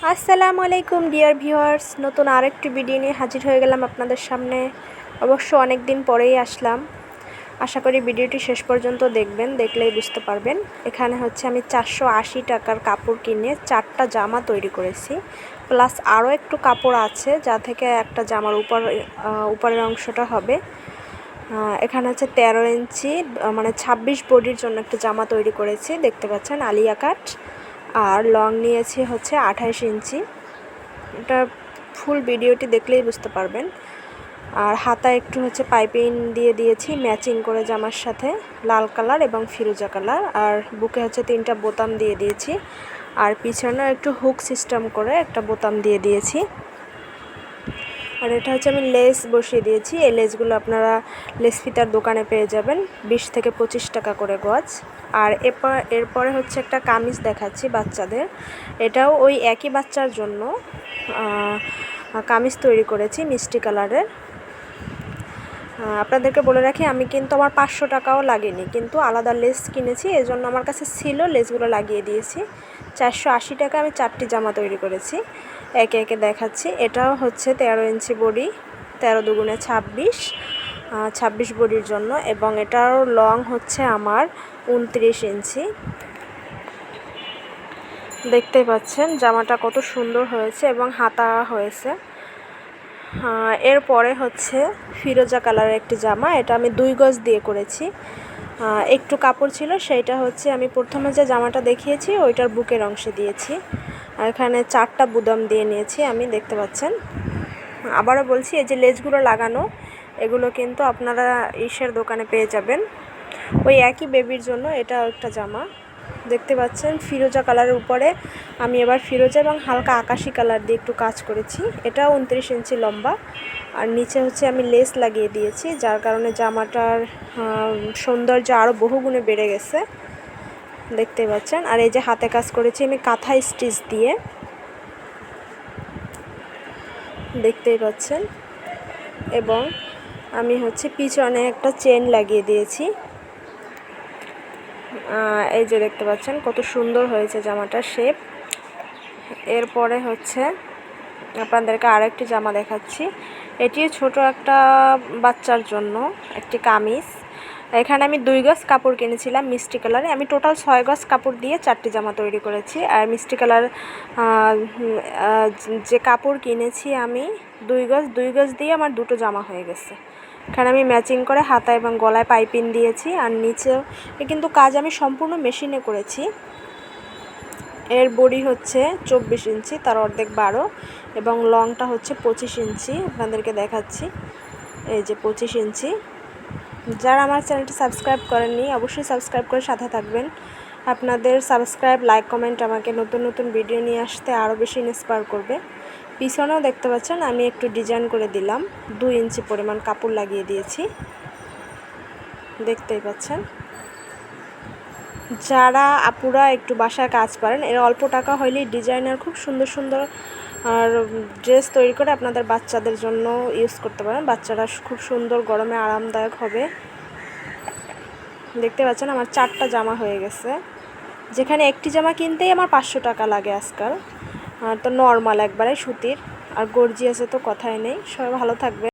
আসসালামু আলাইকুম dear viewers, নতুন আরেকটি ভিডিও নিয়ে হাজির হয়ে গেলাম আপনাদের সামনে। অবশ্য অনেক দিন পরেই আসলাম। আশা করি ভিডিওটি শেষ পর্যন্ত দেখবেন, দেখলেই বুঝতে পারবেন। এখানে হচ্ছে আমি 480 টাকার কাপড় কিনে 4টা জামা তৈরি করেছি, প্লাস আরও একটু কাপড় আছে যা থেকে একটা জামার উপরের অংশটা হবে। এখানে হচ্ছে 13 ইঞ্চি মানে 26 বডির জন্য একটা জামা তৈরি করেছি, দেখতে পাচ্ছেন আলিয়া কাট। আর লং নিয়েছি হচ্ছে 28 ইঞ্চি। এটা ফুল ভিডিওটি দেখলেই বুঝতে পারবেন। আর হাতায় একটু হচ্ছে পাইপিং দিয়ে দিয়েছি ম্যাচিং করে জামার সাথে, লাল কালার এবং ফিরোজা কালার। আর বুকে হচ্ছে 3টা বোতাম দিয়ে দিয়েছি, আর পিছনেও একটু হুক সিস্টেম করে একটা বোতাম দিয়ে দিয়েছি। আর এটা হচ্ছে আমি লেস বসিয়ে দিয়েছি। এই লেসগুলো আপনারা লেস ফিতার দোকানে পেয়ে যাবেন, 20 থেকে 25 টাকা করে গজ। আর এরপরে হচ্ছে একটা কামিজ দেখাচ্ছি বাচ্চাদের। এটাও ওই একই বাচ্চার জন্য কামিজ তৈরি করেছি মিষ্টি কালারের। আপনাদেরকে বলে রাখি, আমি কিন্তু আমার 500 টাকাও লাগেনি, কিন্তু আলাদা লেস কিনেছি, এজন্য আমার কাছে ছিল, লেসগুলো লাগিয়ে দিয়েছি। 480 টাকা আমি 4টি জামা তৈরি করেছি। একে একে দেখাচ্ছি। এটাও হচ্ছে 13 ইঞ্চি বডি, 13 দুগুণে 26, 26 বডির জন্য। এবং এটার লং হচ্ছে আমার 29 ইঞ্চি। দেখতেই পাচ্ছেন জামাটা কত সুন্দর হয়েছে এবং হাতা হয়েছে। এরপরে হচ্ছে ফিরোজা কালারের একটি জামা, এটা আমি 2 গজ দিয়ে করেছি। একটু কাপড় ছিল, সেইটা হচ্ছে আমি প্রথমে যে জামাটা দেখিয়েছি ওইটার বুকের অংশে দিয়েছি। আর এখানে 4টা বুতাম দিয়ে নিয়েছি আমি, দেখতে পাচ্ছেন। আবারও বলছি, এই যে লেসগুলো লাগানো, এগুলো কিন্তু আপনারা ইসের দোকানে পেয়ে যাবেন, ওই একই বেবির জন্য। এটা একটা জামা, দেখতে পাচ্ছেন ফিরোজা কালারের উপরে আমি এবার ফিরোজা এবং হালকা আকাশি কালার দিয়ে একটু কাজ করেছি। এটা 29 ইঞ্চি লম্বা। আর নিচে হচ্ছে আমি লেস লাগিয়ে দিয়েছি, যার কারণে জামাটার সৌন্দর্য আরও বহুগুণে বেড়ে গেছে, দেখতে পাচ্ছেন। আর এই যে হাতে কাজ করেছি আমি কাঁথা স্টিচ দিয়ে, দেখতেই পাচ্ছেন। এবং আমি হচ্ছে পিছনে একটা চেন লাগিয়ে দিয়েছি। এই যে দেখতে পাচ্ছেন কত সুন্দর হয়েছে জামাটার শেপ। এরপরে হচ্ছে আপনাদেরকে আরেকটি জামা দেখাচ্ছি। এটিও ছোট একটা বাচ্চার জন্য একটি কামিজ। এখানে আমি 2 গজ কাপড় কিনেছিলাম মিষ্টি কালারে। আমি টোটাল 6 গজ কাপড় দিয়ে 4টি জামা তৈরি করেছি। আর মিষ্টি কালার যে কাপড় কিনেছি আমি 2 গজ দিয়ে আমার 2টো জামা হয়ে গেছে। এখানে আমি ম্যাচিং করে হাতা এবং গলায় পাইপিং দিয়েছি। আর নিচেও কিন্তু কাজ আমি সম্পূর্ণ মেশিনে করেছি। এর বডি হচ্ছে 24 ইঞ্চি, তার অর্ধেক 12, এবং লংটা হচ্ছে 25 ইঞ্চি। আপনাদেরকে দেখাচ্ছি, এই যে 25 ইঞ্চি। যারা আমার চ্যানেলটি সাবস্ক্রাইব করেননি অবশ্যই সাবস্ক্রাইব করে সাথে থাকবেন। আপনাদের সাবস্ক্রাইব, লাইক, কমেন্ট আমাকে নতুন নতুন ভিডিও নিয়ে আসতে আরও বেশি ইন্সপায়ার করবে। পিছনেও দেখতে পাচ্ছেন আমি একটু ডিজাইন করে দিলাম, 2 ইঞ্চি পরিমাণ কাপড় লাগিয়ে দিয়েছি, দেখতেই পাচ্ছেন। যারা আপুরা একটু বাসায় কাজ পারেন, এর অল্প টাকা হইলেই ডিজাইনার খুব সুন্দর সুন্দর আর ড্রেস তৈরি করে আপনাদের বাচ্চাদের জন্য ইউজ করতে পারেন। বাচ্চারা খুব সুন্দর গরমে আরামদায়ক হবে। দেখতে পাচ্ছেন আমার 4টা জামা হয়ে গেছে, যেখানে একটি জামা কিনতেই আমার 500 টাকা লাগে আজকাল। আর তো নর্মাল একবারে সুতির, আর গর্জিয়াসে তো কথাই নেই। সবাই ভালো থাকবে।